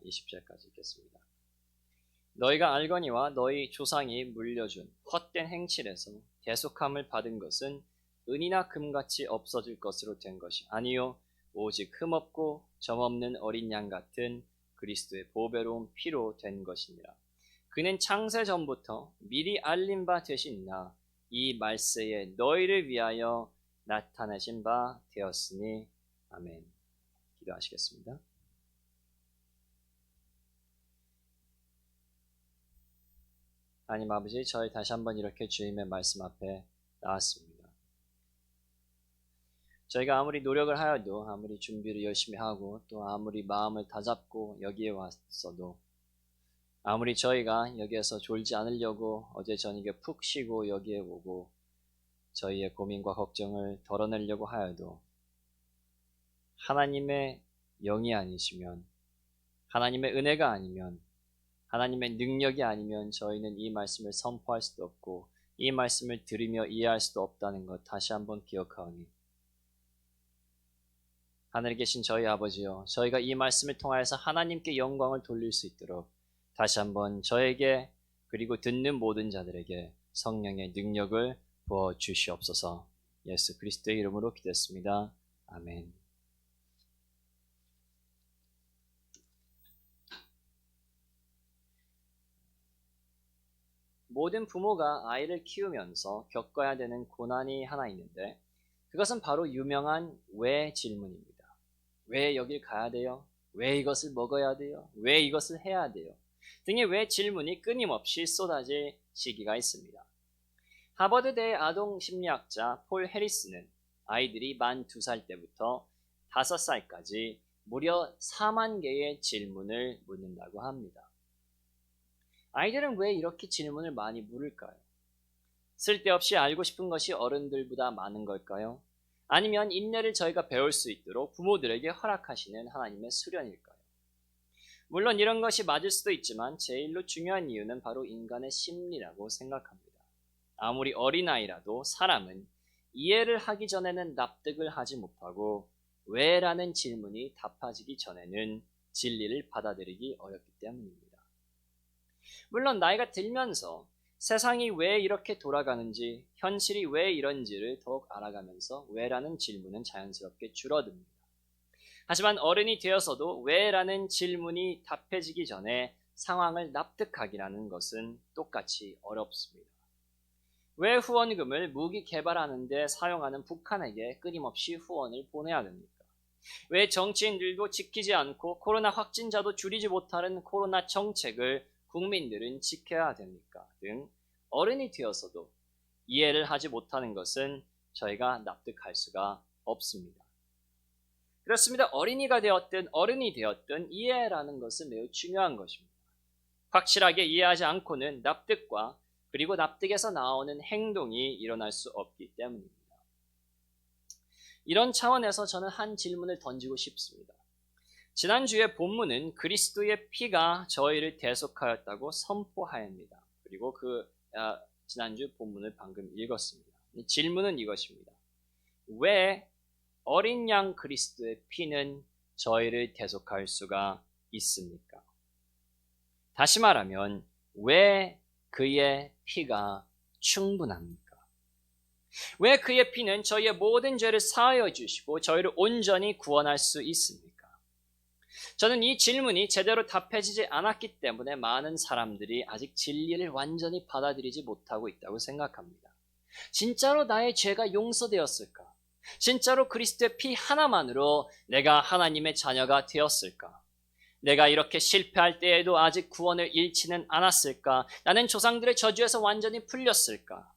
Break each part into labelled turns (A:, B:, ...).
A: 20절까지 읽겠습니다. 너희가 알거니와 너희 조상이 물려준 헛된 행실에서 대속함을 받은 것은 은이나 금같이 없어질 것으로 된 것이 아니요 오직 흠없고 점없는 어린 양 같은 그리스도의 보배로운 피로 된 것이니라. 그는 창세 전부터 미리 알린 바 되시나 이 말세에 너희를 위하여 나타내신 바 되었으니 아멘. 기도하시겠습니다. 하나님 아버지, 저희 다시 한번 이렇게 주님의 말씀 앞에 나왔습니다. 저희가 아무리 노력을 하여도, 아무리 준비를 열심히 하고, 또 아무리 마음을 다잡고 여기에 왔어도, 아무리 저희가 여기에서 졸지 않으려고 어제 저녁에 푹 쉬고 여기에 오고 저희의 고민과 걱정을 덜어내려고 하여도 하나님의 영이 아니시면, 하나님의 은혜가 아니면, 하나님의 능력이 아니면 저희는 이 말씀을 선포할 수도 없고 이 말씀을 들으며 이해할 수도 없다는 것 다시 한번 기억하오니, 하늘에 계신 저희 아버지여, 저희가 이 말씀을 통하여서 하나님께 영광을 돌릴 수 있도록 다시 한번 저에게 그리고 듣는 모든 자들에게 성령의 능력을 부어 주시옵소서. 예수 그리스도의 이름으로 기도했습니다. 아멘. 모든 부모가 아이를 키우면서 겪어야 되는 고난이 하나 있는데 그것은 바로 유명한 왜 질문입니다. 왜 여길 가야 돼요? 왜 이것을 먹어야 돼요? 왜 이것을 해야 돼요? 등의 왜 질문이 끊임없이 쏟아질 시기가 있습니다. 하버드대 아동심리학자 폴 해리스는 아이들이 만 2살 때부터 5살까지 무려 4만 개의 질문을 묻는다고 합니다. 아이들은 왜 이렇게 질문을 많이 물을까요? 쓸데없이 알고 싶은 것이 어른들보다 많은 걸까요? 아니면 인내를 저희가 배울 수 있도록 부모들에게 허락하시는 하나님의 수련일까요? 물론 이런 것이 맞을 수도 있지만 제일로 중요한 이유는 바로 인간의 심리라고 생각합니다. 아무리 어린아이라도 사람은 이해를 하기 전에는 납득을 하지 못하고 왜라는 질문이 답해지기 전에는 진리를 받아들이기 어렵기 때문입니다. 물론 나이가 들면서 세상이 왜 이렇게 돌아가는지, 현실이 왜 이런지를 더욱 알아가면서 왜라는 질문은 자연스럽게 줄어듭니다. 하지만 어른이 되어서도 왜라는 질문이 답해지기 전에 상황을 납득하기라는 것은 똑같이 어렵습니다. 왜 후원금을 무기 개발하는 데 사용하는 북한에게 끊임없이 후원을 보내야 됩니까? 왜 정치인들도 지키지 않고 코로나 확진자도 줄이지 못하는 코로나 정책을 국민들은 지켜야 됩니까? 등 어른이 되어서도 이해를 하지 못하는 것은 저희가 납득할 수가 없습니다. 그렇습니다. 어린이가 되었든 어른이 되었든 이해라는 것은 매우 중요한 것입니다. 확실하게 이해하지 않고는 납득과 그리고 납득에서 나오는 행동이 일어날 수 없기 때문입니다. 이런 차원에서 저는 한 질문을 던지고 싶습니다. 지난주에 본문은 그리스도의 피가 저희를 대속하였다고 선포하였습니다. 그리고 지난주 본문을 방금 읽었습니다. 질문은 이것입니다. 왜 어린 양 그리스도의 피는 저희를 대속할 수가 있습니까? 다시 말하면 왜 그의 피가 충분합니까? 왜 그의 피는 저희의 모든 죄를 사하여 주시고 저희를 온전히 구원할 수 있습니까? 저는 이 질문이 제대로 답해지지 않았기 때문에 많은 사람들이 아직 진리를 완전히 받아들이지 못하고 있다고 생각합니다. 진짜로 나의 죄가 용서되었을까? 진짜로 그리스도의 피 하나만으로 내가 하나님의 자녀가 되었을까? 내가 이렇게 실패할 때에도 아직 구원을 잃지는 않았을까? 나는 조상들의 저주에서 완전히 풀렸을까?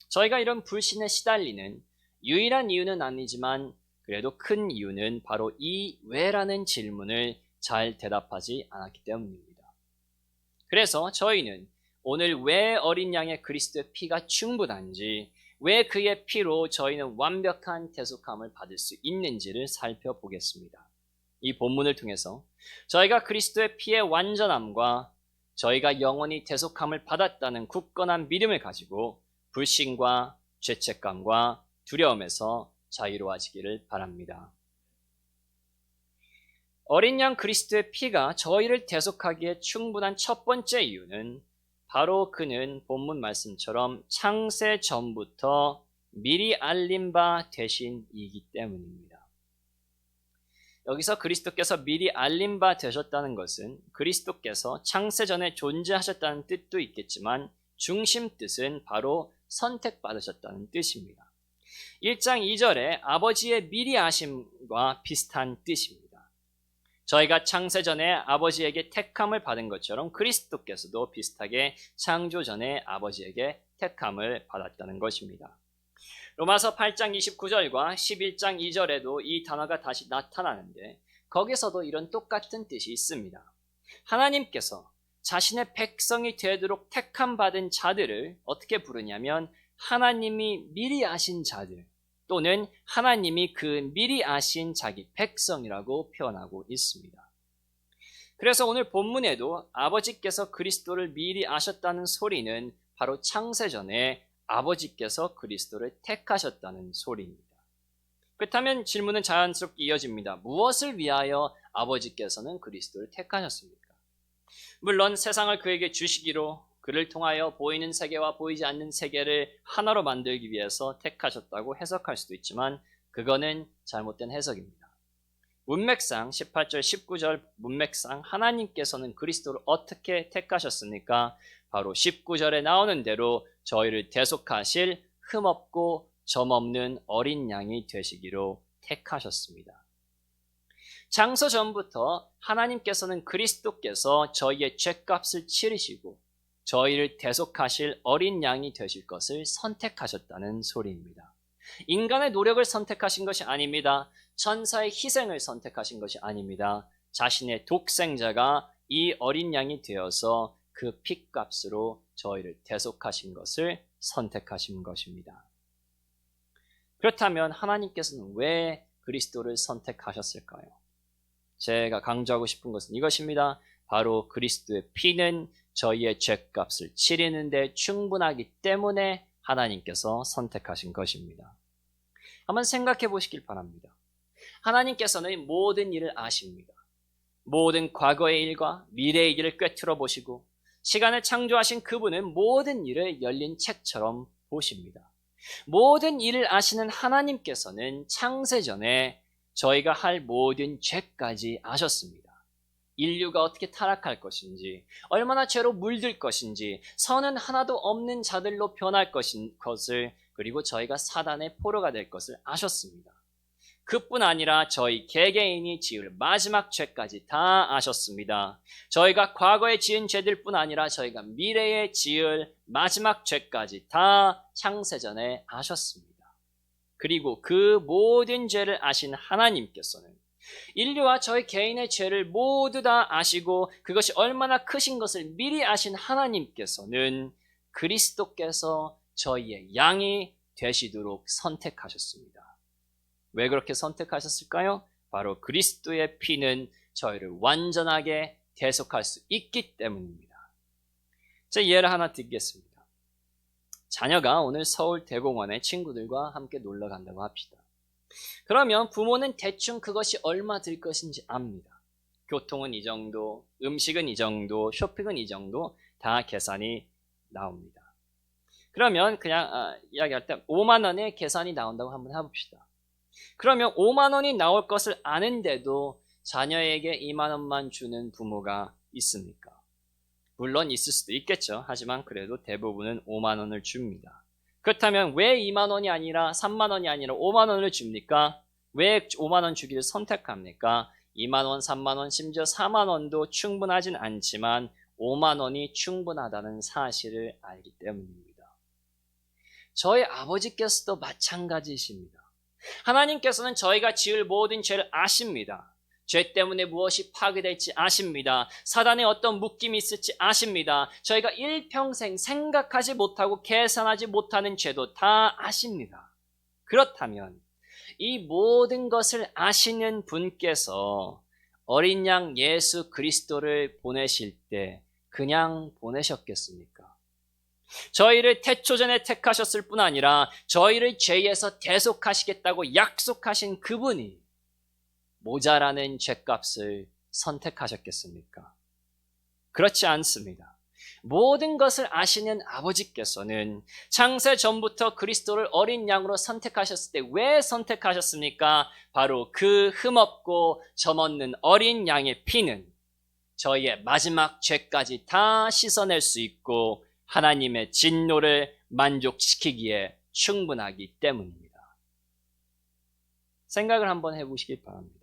A: 저희가 이런 불신에 시달리는 유일한 이유는 아니지만 그래도 큰 이유는 바로 이 왜라는 질문을 잘 대답하지 않았기 때문입니다. 그래서 저희는 오늘 왜 어린 양의 그리스도의 피가 충분한지, 왜 그의 피로 저희는 완벽한 대속함을 받을 수 있는지를 살펴보겠습니다. 이 본문을 통해서 저희가 그리스도의 피의 완전함과 저희가 영원히 대속함을 받았다는 굳건한 믿음을 가지고 불신과 죄책감과 두려움에서 자유로워지기를 바랍니다. 어린 양 그리스도의 피가 저희를 대속하기에 충분한 첫 번째 이유는 바로 그는 본문 말씀처럼 창세 전부터 미리 알린 바 되신이기 때문입니다. 여기서 그리스도께서 미리 알린 바 되셨다는 것은 그리스도께서 창세 전에 존재하셨다는 뜻도 있겠지만 중심 뜻은 바로 선택받으셨다는 뜻입니다. 1장 2절에 아버지의 미리 아심과 비슷한 뜻입니다. 저희가 창세 전에 아버지에게 택함을 받은 것처럼 그리스도께서도 비슷하게 창조 전에 아버지에게 택함을 받았다는 것입니다. 로마서 8장 29절과 11장 2절에도 이 단어가 다시 나타나는데 거기서도 이런 똑같은 뜻이 있습니다. 하나님께서 자신의 백성이 되도록 택함 받은 자들을 어떻게 부르냐면 하나님이 미리 아신 자들 또는 하나님이 그 미리 아신 자기 백성이라고 표현하고 있습니다. 그래서 오늘 본문에도 아버지께서 그리스도를 미리 아셨다는 소리는 바로 창세전에 아버지께서 그리스도를 택하셨다는 소리입니다. 그렇다면 질문은 자연스럽게 이어집니다. 무엇을 위하여 아버지께서는 그리스도를 택하셨습니까? 물론 세상을 그에게 주시기로 그를 통하여 보이는 세계와 보이지 않는 세계를 하나로 만들기 위해서 택하셨다고 해석할 수도 있지만 그거는 잘못된 해석입니다. 문맥상 18절 19절 문맥상 하나님께서는 그리스도를 어떻게 택하셨습니까? 바로 19절에 나오는 대로 저희를 대속하실 흠없고 점없는 어린 양이 되시기로 택하셨습니다. 창세 전부터 하나님께서는 그리스도께서 저희의 죄값을 치르시고 저희를 대속하실 어린 양이 되실 것을 선택하셨다는 소리입니다. 인간의 노력을 선택하신 것이 아닙니다. 천사의 희생을 선택하신 것이 아닙니다. 자신의 독생자가 이 어린 양이 되어서 그 핏값으로 저희를 대속하신 것을 선택하신 것입니다. 그렇다면 하나님께서는 왜 그리스도를 선택하셨을까요? 제가 강조하고 싶은 것은 이것입니다. 바로 그리스도의 피는 저희의 죄값을 치르는 데 충분하기 때문에 하나님께서 선택하신 것입니다. 한번 생각해 보시길 바랍니다. 하나님께서는 모든 일을 아십니다. 모든 과거의 일과 미래의 일을 꿰뚫어 보시고 시간을 창조하신 그분은 모든 일을 열린 책처럼 보십니다. 모든 일을 아시는 하나님께서는 창세전에 저희가 할 모든 죄까지 아셨습니다. 인류가 어떻게 타락할 것인지, 얼마나 죄로 물들 것인지, 선은 하나도 없는 자들로 변할 것을, 그리고 저희가 사단의 포로가 될 것을 아셨습니다. 그뿐 아니라 저희 개개인이 지을 마지막 죄까지 다 아셨습니다. 저희가 과거에 지은 죄들뿐 아니라 저희가 미래에 지을 마지막 죄까지 다 창세전에 아셨습니다. 그리고 그 모든 죄를 아신 하나님께서는 인류와 저희 개인의 죄를 모두 다 아시고 그것이 얼마나 크신 것을 미리 아신 하나님께서는 그리스도께서 저희의 양이 되시도록 선택하셨습니다. 왜 그렇게 선택하셨을까요? 바로 그리스도의 피는 저희를 완전하게 대속할 수 있기 때문입니다. 제 예를 하나 드리겠습니다. 자녀가 오늘 서울 대공원에 친구들과 함께 놀러 간다고 합시다. 그러면 부모는 대충 그것이 얼마 들 것인지 압니다. 교통은 이 정도, 음식은 이 정도, 쇼핑은 이 정도 다 계산이 나옵니다. 그러면 그냥 이야기할 때 5만 원의 계산이 나온다고 한번 해봅시다. 그러면 5만 원이 나올 것을 아는데도 자녀에게 2만 원만 주는 부모가 있습니까? 물론 있을 수도 있겠죠. 하지만 그래도 대부분은 5만 원을 줍니다. 그렇다면 왜 2만 원이 아니라 3만 원이 아니라 5만 원을 줍니까? 왜 5만 원 주기를 선택합니까? 2만 원, 3만 원, 심지어 4만 원도 충분하진 않지만 5만 원이 충분하다는 사실을 알기 때문입니다. 저희 아버지께서도 마찬가지이십니다. 하나님께서는 저희가 지을 모든 죄를 아십니다. 죄 때문에 무엇이 파괴될지 아십니다. 사단의 어떤 묶임이 있을지 아십니다. 저희가 일평생 생각하지 못하고 계산하지 못하는 죄도 다 아십니다. 그렇다면 이 모든 것을 아시는 분께서 어린 양 예수 그리스도를 보내실 때 그냥 보내셨겠습니까? 저희를 태초전에 택하셨을 뿐 아니라 저희를 죄에서 대속하시겠다고 약속하신 그분이 모자라는 죗값을 선택하셨겠습니까? 그렇지 않습니다. 모든 것을 아시는 아버지께서는 창세 전부터 그리스도를 어린 양으로 선택하셨을 때 왜 선택하셨습니까? 바로 그 흠없고 점없는 어린 양의 피는 저희의 마지막 죄까지 다 씻어낼 수 있고 하나님의 진노를 만족시키기에 충분하기 때문입니다. 생각을 한번 해보시기 바랍니다.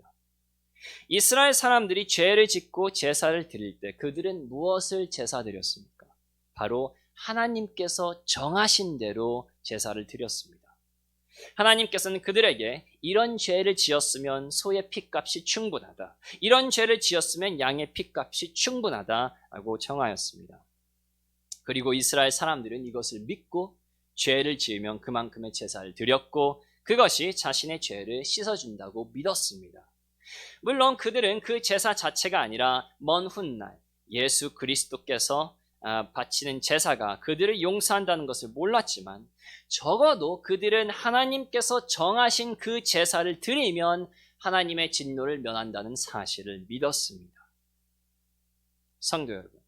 A: 이스라엘 사람들이 죄를 짓고 제사를 드릴 때 그들은 무엇을 제사 드렸습니까? 바로 하나님께서 정하신 대로 제사를 드렸습니다. 하나님께서는 그들에게 이런 죄를 지었으면 소의 핏값이 충분하다, 이런 죄를 지었으면 양의 핏값이 충분하다라고 정하였습니다. 그리고 이스라엘 사람들은 이것을 믿고 죄를 지으면 그만큼의 제사를 드렸고 그것이 자신의 죄를 씻어준다고 믿었습니다. 물론 그들은 그 제사 자체가 아니라 먼 훗날 예수 그리스도께서 바치는 제사가 그들을 용서한다는 것을 몰랐지만 적어도 그들은 하나님께서 정하신 그 제사를 드리면 하나님의 진노를 면한다는 사실을 믿었습니다. 성도 여러분,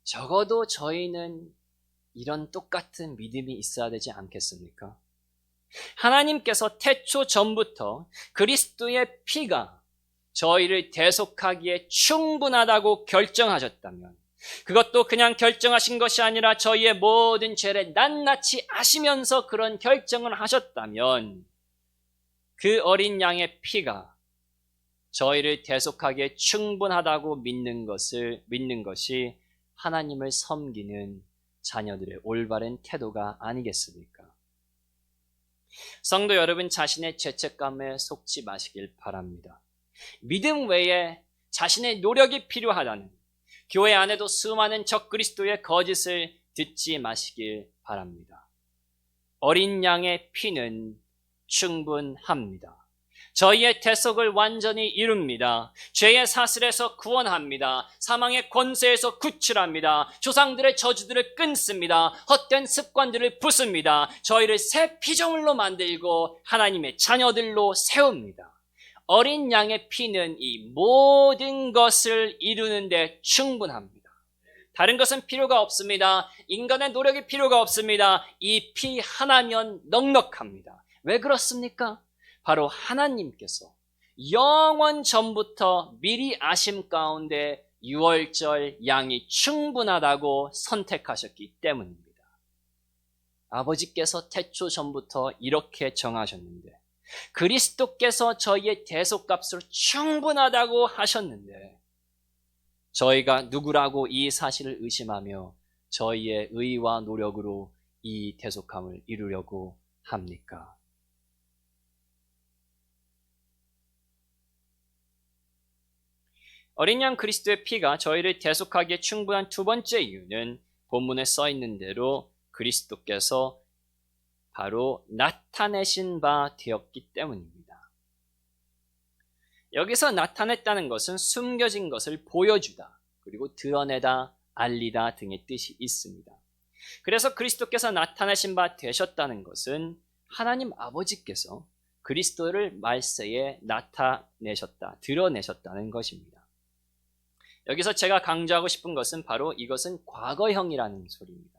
A: 적어도 저희는 이런 똑같은 믿음이 있어야 되지 않겠습니까? 하나님께서 태초 전부터 그리스도의 피가 저희를 대속하기에 충분하다고 결정하셨다면, 그것도 그냥 결정하신 것이 아니라 저희의 모든 죄를 낱낱이 아시면서 그런 결정을 하셨다면 그 어린 양의 피가 저희를 대속하기에 충분하다고 믿는 것이 하나님을 섬기는 자녀들의 올바른 태도가 아니겠습니까? 성도 여러분, 자신의 죄책감에 속지 마시길 바랍니다. 믿음 외에 자신의 노력이 필요하다는 교회 안에도 수많은 적그리스도의 거짓을 듣지 마시길 바랍니다. 어린 양의 피는 충분합니다. 저희의 대속을 완전히 이룹니다. 죄의 사슬에서 구원합니다. 사망의 권세에서 구출합니다. 조상들의 저주들을 끊습니다. 헛된 습관들을 부숩니다. 저희를 새 피조물로 만들고 하나님의 자녀들로 세웁니다. 어린 양의 피는 이 모든 것을 이루는데 충분합니다. 다른 것은 필요가 없습니다. 인간의 노력이 필요가 없습니다. 이 피 하나면 넉넉합니다. 왜 그렇습니까? 바로 하나님께서 영원 전부터 미리 아심 가운데 유월절 양이 충분하다고 선택하셨기 때문입니다. 아버지께서 태초 전부터 이렇게 정하셨는데, 그리스도께서 저희의 대속값으로 충분하다고 하셨는데, 저희가 누구라고 이 사실을 의심하며 저희의 의와 노력으로 이 대속함을 이루려고 합니까? 어린 양 그리스도의 피가 저희를 대속하기에 충분한 두 번째 이유는 본문에 써 있는 대로 그리스도께서 바로 나타내신 바 되었기 때문입니다. 여기서 나타냈다는 것은 숨겨진 것을 보여주다, 그리고 드러내다, 알리다 등의 뜻이 있습니다. 그래서 그리스도께서 나타내신 바 되셨다는 것은 하나님 아버지께서 그리스도를 말세에 나타내셨다, 드러내셨다는 것입니다. 여기서 제가 강조하고 싶은 것은 바로 이것은 과거형이라는 소리입니다.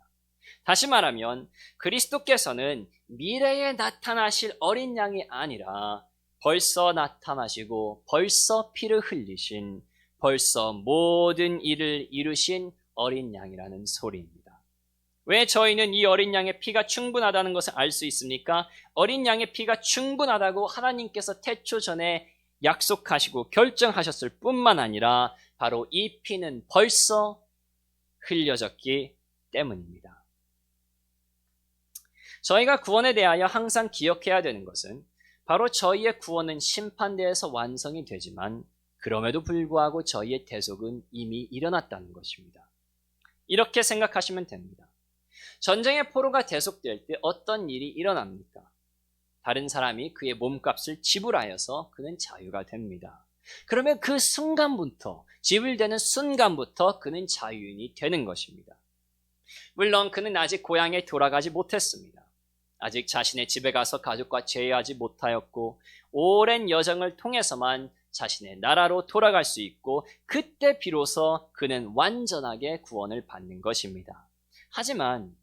A: 다시 말하면 그리스도께서는 미래에 나타나실 어린 양이 아니라 벌써 나타나시고 벌써 피를 흘리신, 벌써 모든 일을 이루신 어린 양이라는 소리입니다. 왜 저희는 이 어린 양의 피가 충분하다는 것을 알 수 있습니까? 어린 양의 피가 충분하다고 하나님께서 태초 전에 약속하시고 결정하셨을 뿐만 아니라 바로 이 피는 벌써 흘려졌기 때문입니다. 저희가 구원에 대하여 항상 기억해야 되는 것은 바로 저희의 구원은 심판대에서 완성이 되지만 그럼에도 불구하고 저희의 대속은 이미 일어났다는 것입니다. 이렇게 생각하시면 됩니다. 전쟁의 포로가 대속될 때 어떤 일이 일어납니까? 다른 사람이 그의 몸값을 지불하여서 그는 자유가 됩니다. 그러면 그 순간부터, 지불되는 순간부터 그는 자유인이 되는 것입니다. 물론 그는 아직 고향에 돌아가지 못했습니다. 아직 자신의 집에 가서 가족과 재회하지 못하였고 오랜 여정을 통해서만 자신의 나라로 돌아갈 수 있고 그때 비로소 그는 완전하게 구원을 받는 것입니다. 하지만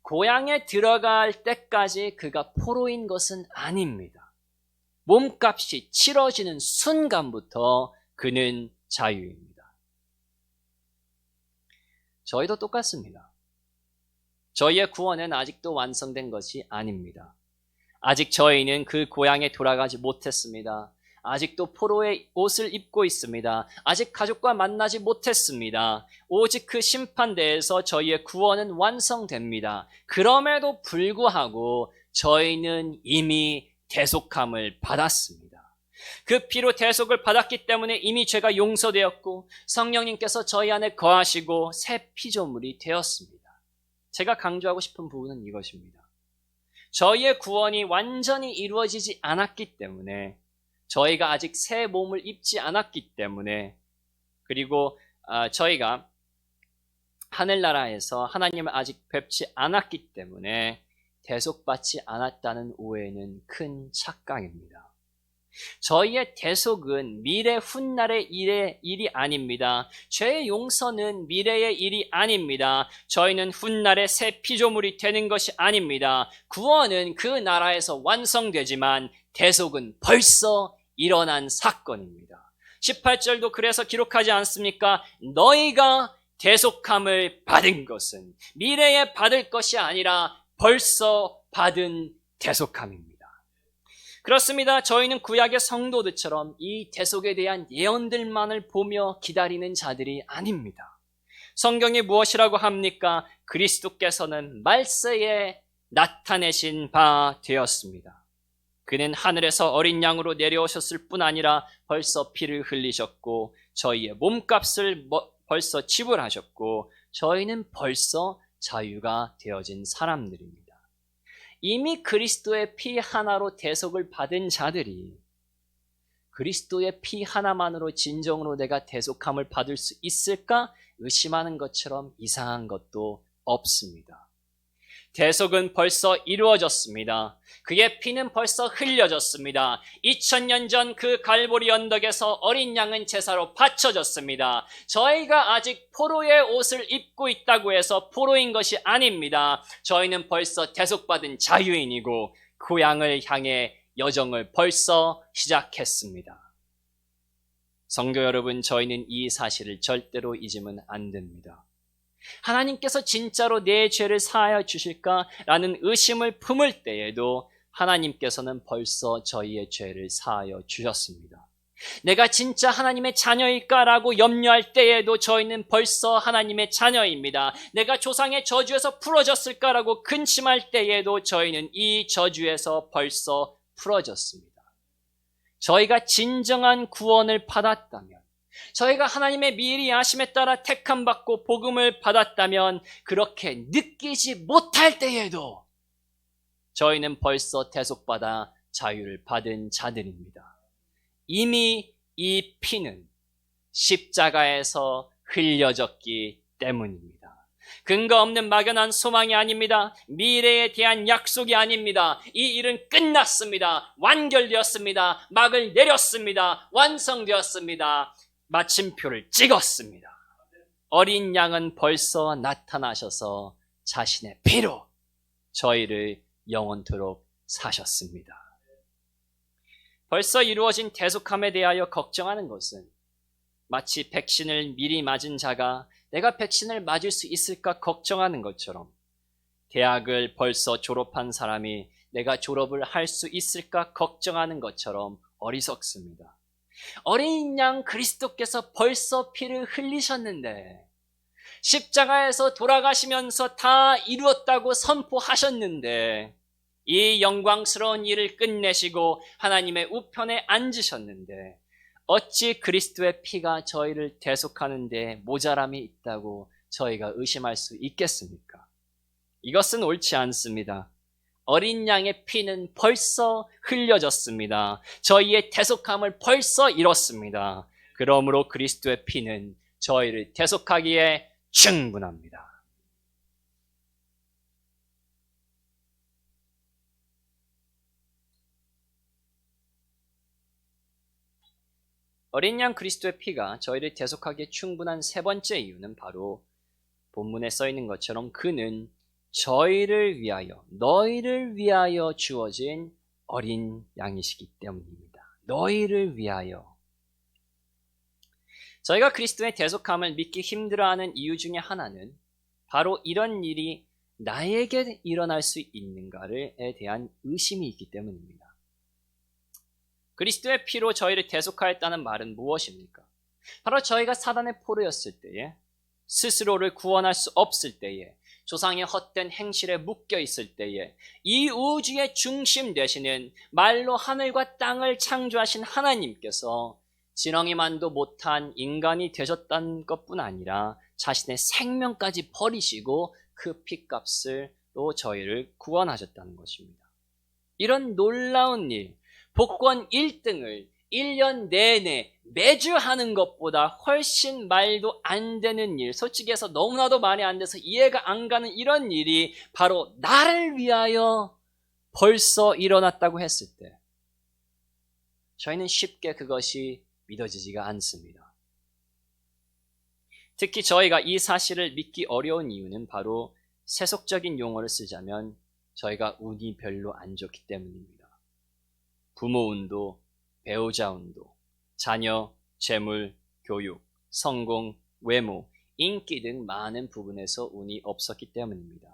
A: 고향에 들어갈 때까지 그가 포로인 것은 아닙니다. 몸값이 치러지는 순간부터 그는 자유입니다. 저희도 똑같습니다. 저희의 구원은 아직도 완성된 것이 아닙니다. 아직 저희는 그 고향에 돌아가지 못했습니다. 아직도 포로의 옷을 입고 있습니다. 아직 가족과 만나지 못했습니다. 오직 그 심판대에서 저희의 구원은 완성됩니다. 그럼에도 불구하고 저희는 이미 대속함을 받았습니다. 그 피로 대속을 받았기 때문에 이미 죄가 용서되었고 성령님께서 저희 안에 거하시고 새 피조물이 되었습니다. 제가 강조하고 싶은 부분은 이것입니다. 저희의 구원이 완전히 이루어지지 않았기 때문에, 저희가 아직 새 몸을 입지 않았기 때문에, 그리고 저희가 하늘나라에서 하나님을 아직 뵙지 않았기 때문에 대속받지 않았다는 오해는 큰 착각입니다. 저희의 대속은 미래 훗날의 일이 아닙니다. 죄의 용서는 미래의 일이 아닙니다. 저희는 훗날의 새 피조물이 되는 것이 아닙니다. 구원은 그 나라에서 완성되지만 대속은 벌써 일어난 사건입니다. 18절도 그래서 기록하지 않습니까? 너희가 대속함을 받은 것은 미래에 받을 것이 아니라 벌써 받은 대속함입니다. 그렇습니다. 저희는 구약의 성도들처럼 이 대속에 대한 예언들만을 보며 기다리는 자들이 아닙니다. 성경이 무엇이라고 합니까? 그리스도께서는 말세에 나타내신 바 되었습니다. 그는 하늘에서 어린 양으로 내려오셨을 뿐 아니라 벌써 피를 흘리셨고 저희의 몸값을 벌써 지불하셨고 저희는 벌써 자유가 되어진 사람들입니다. 이미 그리스도의 피 하나로 대속을 받은 자들이 그리스도의 피 하나만으로 진정으로 내가 대속함을 받을 수 있을까 의심하는 것처럼 이상한 것도 없습니다. 대속은 벌써 이루어졌습니다. 그의 피는 벌써 흘려졌습니다. 2000년 전 그 갈보리 언덕에서 어린 양은 제사로 바쳐졌습니다. 저희가 아직 포로의 옷을 입고 있다고 해서 포로인 것이 아닙니다. 저희는 벌써 대속받은 자유인이고 고향을 향해 여정을 벌써 시작했습니다. 성도 여러분, 저희는 이 사실을 절대로 잊으면 안 됩니다. 하나님께서 진짜로 내 죄를 사하여 주실까라는 의심을 품을 때에도 하나님께서는 벌써 저희의 죄를 사하여 주셨습니다. 내가 진짜 하나님의 자녀일까라고 염려할 때에도 저희는 벌써 하나님의 자녀입니다. 내가 조상의 저주에서 풀어졌을까라고 근심할 때에도 저희는 이 저주에서 벌써 풀어졌습니다. 저희가 진정한 구원을 받았다면, 저희가 하나님의 미리 아심에 따라 택함받고 복음을 받았다면 그렇게 느끼지 못할 때에도 저희는 벌써 대속받아 자유를 받은 자들입니다. 이미 이 피는 십자가에서 흘려졌기 때문입니다. 근거 없는 막연한 소망이 아닙니다. 미래에 대한 약속이 아닙니다. 이 일은 끝났습니다. 완결되었습니다. 막을 내렸습니다. 완성되었습니다. 마침표를 찍었습니다. 어린 양은 벌써 나타나셔서 자신의 피로 저희를 영원토록 사셨습니다. 벌써 이루어진 대속함에 대하여 걱정하는 것은 마치 백신을 미리 맞은 자가 내가 백신을 맞을 수 있을까 걱정하는 것처럼, 대학을 벌써 졸업한 사람이 내가 졸업을 할 수 있을까 걱정하는 것처럼 어리석습니다. 어린 양 그리스도께서 벌써 피를 흘리셨는데, 십자가에서 돌아가시면서 다 이루었다고 선포하셨는데, 이 영광스러운 일을 끝내시고 하나님의 우편에 앉으셨는데 어찌 그리스도의 피가 저희를 대속하는 데 모자람이 있다고 저희가 의심할 수 있겠습니까? 이것은 옳지 않습니다. 어린 양의 피는 벌써 흘려졌습니다. 저희의 대속함을 벌써 이뤘습니다. 그러므로 그리스도의 피는 저희를 대속하기에 충분합니다. 어린 양 그리스도의 피가 저희를 대속하기에 충분한 세 번째 이유는 바로 본문에 써 있는 것처럼 그는 저희를 위하여, 너희를 위하여 주어진 어린 양이시기 때문입니다. 너희를 위하여. 저희가 그리스도의 대속함을 믿기 힘들어하는 이유 중에 하나는 바로 이런 일이 나에게 일어날 수 있는가에 대한 의심이 있기 때문입니다. 그리스도의 피로 저희를 대속하였다는 말은 무엇입니까? 바로 저희가 사단의 포로였을 때에, 스스로를 구원할 수 없을 때에, 조상의 헛된 행실에 묶여 있을 때에 이 우주의 중심 되시는 말로 하늘과 땅을 창조하신 하나님께서 지렁이만도 못한 인간이 되셨다는 것뿐 아니라 자신의 생명까지 버리시고 그 핏값으로 저희를 구원하셨다는 것입니다. 이런 놀라운 일, 복권 1등을 1년 내내 매주 하는 것보다 훨씬 말도 안 되는 일, 솔직히 해서 너무나도 말이 안 돼서 이해가 안 가는 이런 일이 바로 나를 위하여 벌써 일어났다고 했을 때 저희는 쉽게 그것이 믿어지지가 않습니다. 특히 저희가 이 사실을 믿기 어려운 이유는 바로 세속적인 용어를 쓰자면 저희가 운이 별로 안 좋기 때문입니다. 부모 운도, 배우자 운도, 자녀, 재물, 교육, 성공, 외모, 인기 등 많은 부분에서 운이 없었기 때문입니다.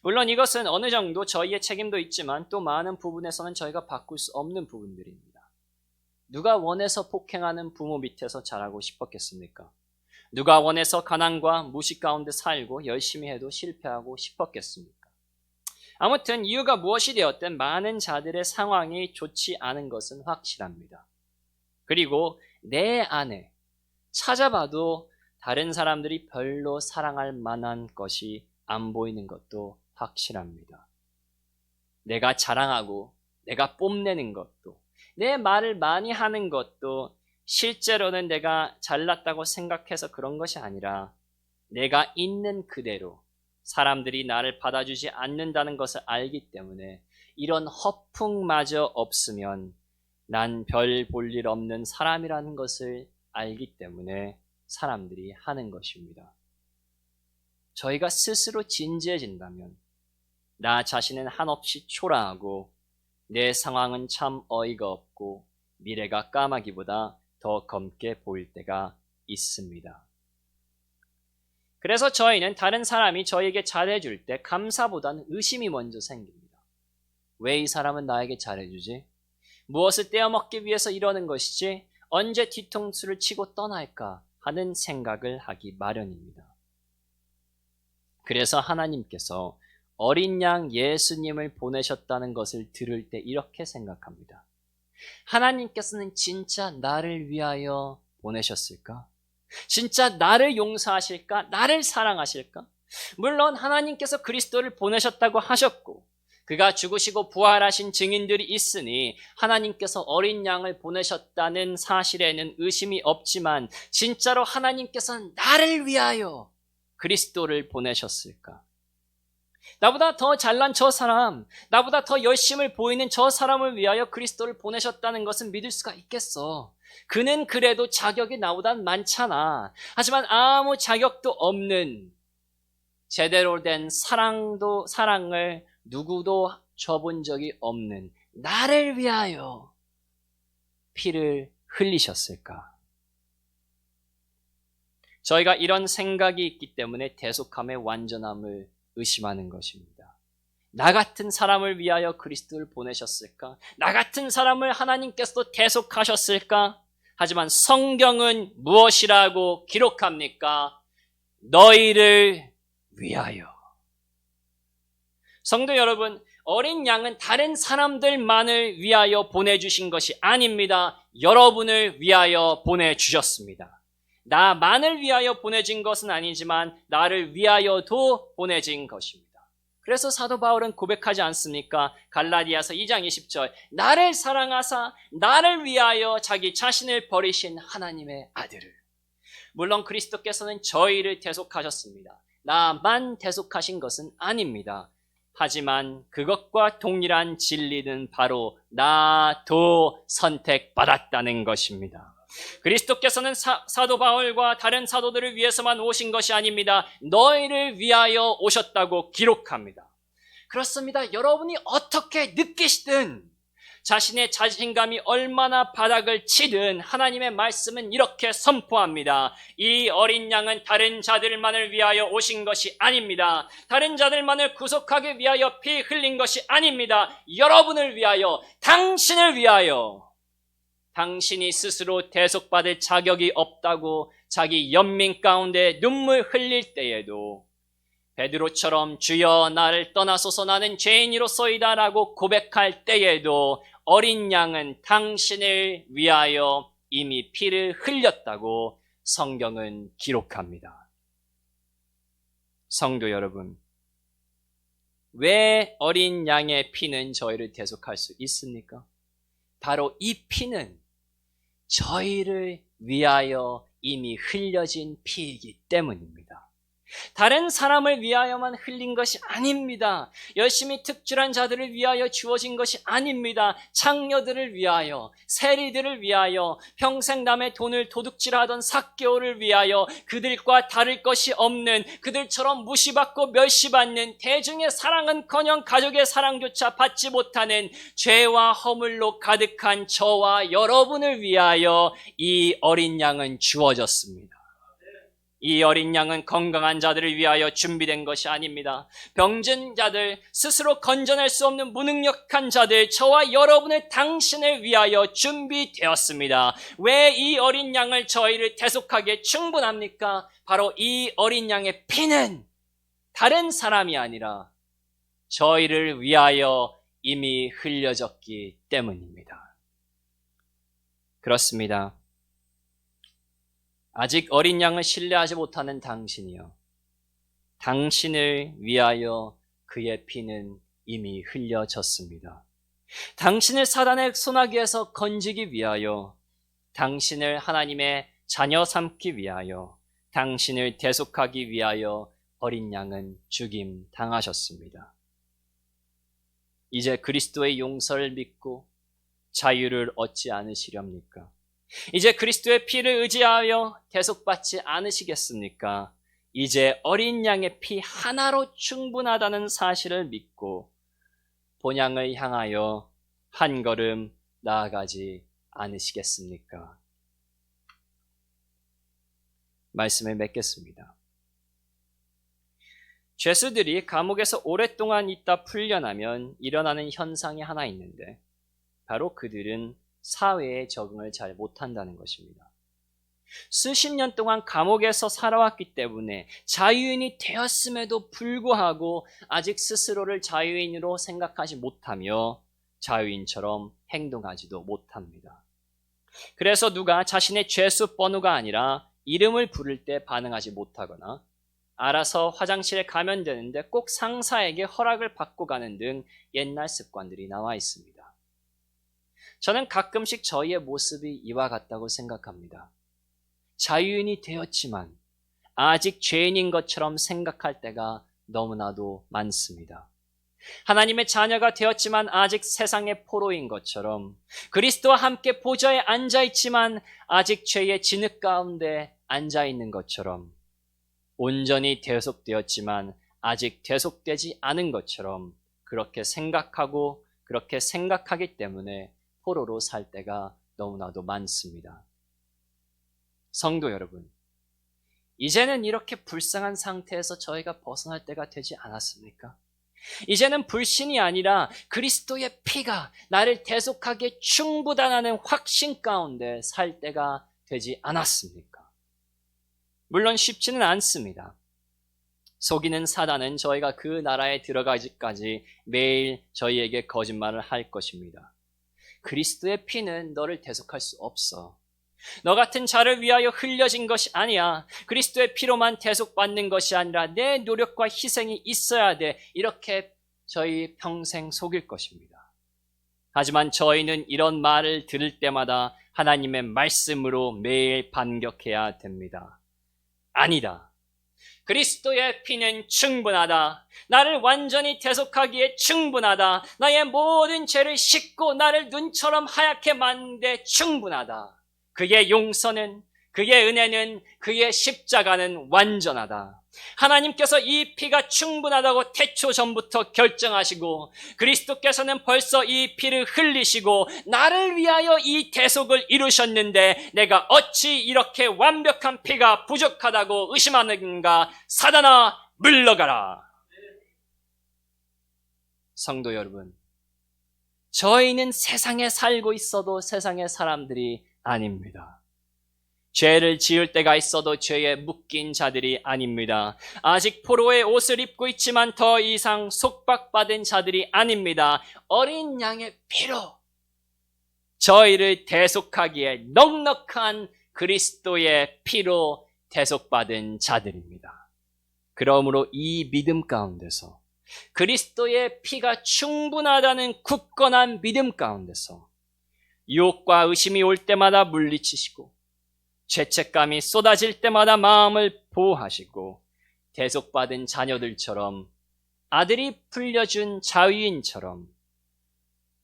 A: 물론 이것은 어느 정도 저희의 책임도 있지만 또 많은 부분에서는 저희가 바꿀 수 없는 부분들입니다. 누가 원해서 폭행하는 부모 밑에서 자라고 싶었겠습니까? 누가 원해서 가난과 무식 가운데 살고 열심히 해도 실패하고 싶었겠습니까? 아무튼 이유가 무엇이 되었든 많은 자들의 상황이 좋지 않은 것은 확실합니다. 그리고 내 안에 찾아봐도 다른 사람들이 별로 사랑할 만한 것이 안 보이는 것도 확실합니다. 내가 자랑하고 내가 뽐내는 것도 내 말을 많이 하는 것도 실제로는 내가 잘났다고 생각해서 그런 것이 아니라 내가 있는 그대로 사람들이 나를 받아주지 않는다는 것을 알기 때문에 이런 허풍마저 없으면 난 별 볼 일 없는 사람이라는 것을 알기 때문에 사람들이 하는 것입니다. 저희가 스스로 진지해진다면 나 자신은 한없이 초라하고 내 상황은 참 어이가 없고 미래가 까마귀보다 더 검게 보일 때가 있습니다. 그래서 저희는 다른 사람이 저에게 잘해줄 때 감사보다는 의심이 먼저 생깁니다. 왜 이 사람은 나에게 잘해주지? 무엇을 떼어먹기 위해서 이러는 것이지? 언제 뒤통수를 치고 떠날까 하는 생각을 하기 마련입니다. 그래서 하나님께서 어린 양 예수님을 보내셨다는 것을 들을 때 이렇게 생각합니다. 하나님께서는 진짜 나를 위하여 보내셨을까? 진짜 나를 용서하실까? 나를 사랑하실까? 물론 하나님께서 그리스도를 보내셨다고 하셨고 그가 죽으시고 부활하신 증인들이 있으니 하나님께서 어린 양을 보내셨다는 사실에는 의심이 없지만 진짜로 하나님께서는 나를 위하여 그리스도를 보내셨을까? 나보다 더 잘난 저 사람, 나보다 더 열심을 보이는 저 사람을 위하여 그리스도를 보내셨다는 것은 믿을 수가 있겠어. 그는 그래도 자격이 나보단 많잖아. 하지만 아무 자격도 없는 제대로 된 사랑을 누구도 줘본 적이 없는 나를 위하여 피를 흘리셨을까? 저희가 이런 생각이 있기 때문에 대속함의 완전함을 의심하는 것입니다. 나 같은 사람을 위하여 그리스도를 보내셨을까? 나 같은 사람을 하나님께서도 대속하셨을까? 하지만 성경은 무엇이라고 기록합니까? 너희를 위하여. 성도 여러분, 어린 양은 다른 사람들만을 위하여 보내주신 것이 아닙니다. 여러분을 위하여 보내주셨습니다. 나만을 위하여 보내진 것은 아니지만 나를 위하여도 보내진 것입니다. 그래서 사도 바울은 고백하지 않습니까? 갈라디아서 2장 20절 나를 사랑하사 나를 위하여 자기 자신을 버리신 하나님의 아들을. 물론 그리스도께서는 저희를 대속하셨습니다. 나만 대속하신 것은 아닙니다. 하지만 그것과 동일한 진리는 바로 나도 선택받았다는 것입니다. 그리스도께서는 사도 바울과 다른 사도들을 위해서만 오신 것이 아닙니다. 너희를 위하여 오셨다고 기록합니다. 그렇습니다. 여러분이 어떻게 느끼시든 자신의 자신감이 얼마나 바닥을 치든 하나님의 말씀은 이렇게 선포합니다. 이 어린 양은 다른 자들만을 위하여 오신 것이 아닙니다. 다른 자들만을 구속하기 위하여 피 흘린 것이 아닙니다. 여러분을 위하여, 당신을 위하여. 당신이 스스로 대속받을 자격이 없다고 자기 연민 가운데 눈물 흘릴 때에도 베드로처럼 주여 나를 떠나소서 나는 죄인이로소이다 라고 고백할 때에도 어린 양은 당신을 위하여 이미 피를 흘렸다고 성경은 기록합니다. 성도 여러분, 왜 어린 양의 피는 저희를 대속할 수 있습니까? 바로 이 피는 저희를 위하여 이미 흘려진 피이기 때문입니다. 다른 사람을 위하여만 흘린 것이 아닙니다. 열심히 특출한 자들을 위하여 주어진 것이 아닙니다. 창녀들을 위하여, 세리들을 위하여, 평생 남의 돈을 도둑질하던 삭개오를 위하여, 그들과 다를 것이 없는, 그들처럼 무시받고 멸시받는, 대중의 사랑은커녕 가족의 사랑조차 받지 못하는 죄와 허물로 가득한 저와 여러분을 위하여 이 어린 양은 주어졌습니다. 이 어린 양은 건강한 자들을 위하여 준비된 것이 아닙니다. 병든 자들, 스스로 건져낼 수 없는 무능력한 자들, 저와 여러분을 당신을 위하여 준비되었습니다. 왜 이 어린 양을 저희를 대속하기에 충분합니까? 바로 이 어린 양의 피는 다른 사람이 아니라 저희를 위하여 이미 흘려졌기 때문입니다. 그렇습니다. 아직 어린 양을 신뢰하지 못하는 당신이요, 당신을 위하여 그의 피는 이미 흘려졌습니다. 당신을 사단의 소나기에서 건지기 위하여, 당신을 하나님의 자녀 삼기 위하여, 당신을 대속하기 위하여 어린 양은 죽임 당하셨습니다. 이제 그리스도의 용서를 믿고 자유를 얻지 않으시렵니까? 이제 그리스도의 피를 의지하여 대속받지 않으시겠습니까? 이제 어린 양의 피 하나로 충분하다는 사실을 믿고 본향을 향하여 한 걸음 나아가지 않으시겠습니까? 말씀을 맺겠습니다. 죄수들이 감옥에서 오랫동안 있다 풀려나면 일어나는 현상이 하나 있는데, 바로 그들은 사회에 적응을 잘 못한다는 것입니다. 수십 년 동안 감옥에서 살아왔기 때문에 자유인이 되었음에도 불구하고 아직 스스로를 자유인으로 생각하지 못하며 자유인처럼 행동하지도 못합니다. 그래서 누가 자신의 죄수 번호가 아니라 이름을 부를 때 반응하지 못하거나, 알아서 화장실에 가면 되는데 꼭 상사에게 허락을 받고 가는 등 옛날 습관들이 나와 있습니다. 저는 가끔씩 저희의 모습이 이와 같다고 생각합니다. 자유인이 되었지만 아직 죄인인 것처럼 생각할 때가 너무나도 많습니다. 하나님의 자녀가 되었지만 아직 세상의 포로인 것처럼, 그리스도와 함께 보좌에 앉아있지만 아직 죄의 진흙 가운데 앉아있는 것처럼, 온전히 대속되었지만 아직 대속되지 않은 것처럼 그렇게 생각하고 그렇게 생각하기 때문에 포로로 살 때가 너무나도 많습니다. 성도 여러분, 이제는 이렇게 불쌍한 상태에서 저희가 벗어날 때가 되지 않았습니까? 이제는 불신이 아니라 그리스도의 피가 나를 대속하기에 충분하다는 확신 가운데 살 때가 되지 않았습니까? 물론 쉽지는 않습니다. 속이는 사단은 저희가 그 나라에 들어가기까지 매일 저희에게 거짓말을 할 것입니다. 그리스도의 피는 너를 대속할 수 없어. 너 같은 자를 위하여 흘려진 것이 아니야. 그리스도의 피로만 대속받는 것이 아니라 내 노력과 희생이 있어야 돼. 이렇게 저희 평생 속일 것입니다. 하지만 저희는 이런 말을 들을 때마다 하나님의 말씀으로 매일 반격해야 됩니다. 아니다. 그리스도의 피는 충분하다. 나를 완전히 대속하기에 충분하다. 나의 모든 죄를 씻고 나를 눈처럼 하얗게 만드는데 충분하다. 그의 용서는, 그의 은혜는, 그의 십자가는 완전하다. 하나님께서 이 피가 충분하다고 태초 전부터 결정하시고 그리스도께서는 벌써 이 피를 흘리시고 나를 위하여 이 대속을 이루셨는데 내가 어찌 이렇게 완벽한 피가 부족하다고 의심하는가? 사단아, 물러가라. 성도 여러분, 저희는 세상에 살고 있어도 세상의 사람들이 아닙니다. 죄를 지을 때가 있어도 죄에 묶인 자들이 아닙니다. 아직 포로의 옷을 입고 있지만 더 이상 속박받은 자들이 아닙니다. 어린 양의 피로 저희를 대속하기에 넉넉한 그리스도의 피로 대속받은 자들입니다. 그러므로 이 믿음 가운데서 그리스도의 피가 충분하다는 굳건한 믿음 가운데서 유혹과 의심이 올 때마다 물리치시고 죄책감이 쏟아질 때마다 마음을 보호하시고 대속받은 자녀들처럼 아들이 풀려준 자유인처럼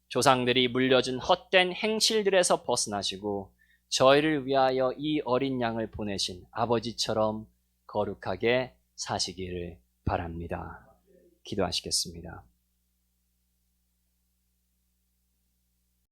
A: 조상들이 물려준 헛된 행실들에서 벗어나시고 저희를 위하여 이 어린 양을 보내신 아버지처럼 거룩하게 사시기를 바랍니다. 기도하시겠습니다.